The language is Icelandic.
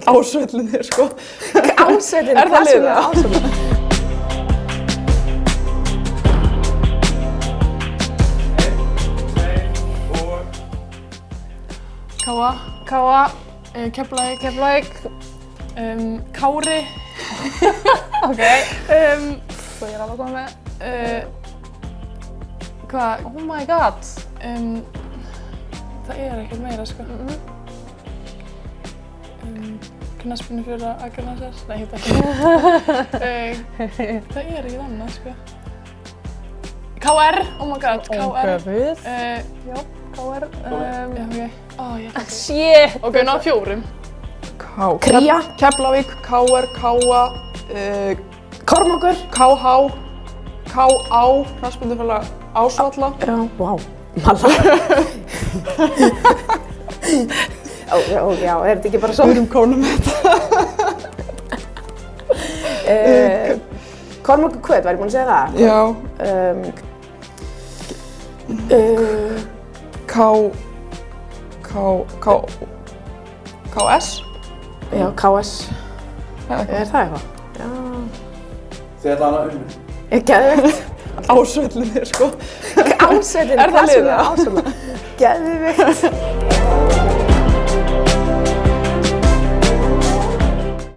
Ásvellinni, sko. Ásvellinni? Er það liðið? Ásvellinni? Káa. Káa. Keflavík. Keflavík. Kári. Ok. Svo ég er alveg að koma með. Hvað? Oh my god. Það er ekkert meira, sko. Knattspyrnufélag Akraness. Nei, hitt ekki. Það er ekkert annað, sko. KR. Oh my god, KR. Guð. Já, KR. Já, ok. Ó, ég ætla ekki. Shit. Ok, ná 4. Kría. Keflavík, KR, Káa, Kormákur. KH, KA, Knattspyrnufélag Ásvalla. Já, vá. Malla. Já, er þetta ekki bara svo? Við erum konum með þetta. Kormákur Kvöt, var ég búin að segja það? Já. KS? Já, KS. Er Er það eitthvað? Já. Þið ætla hana unni. Geðveikt. Ásvellinni, sko. Ásvellinni? Er það liðið? Ásvellinni? Geðveikt.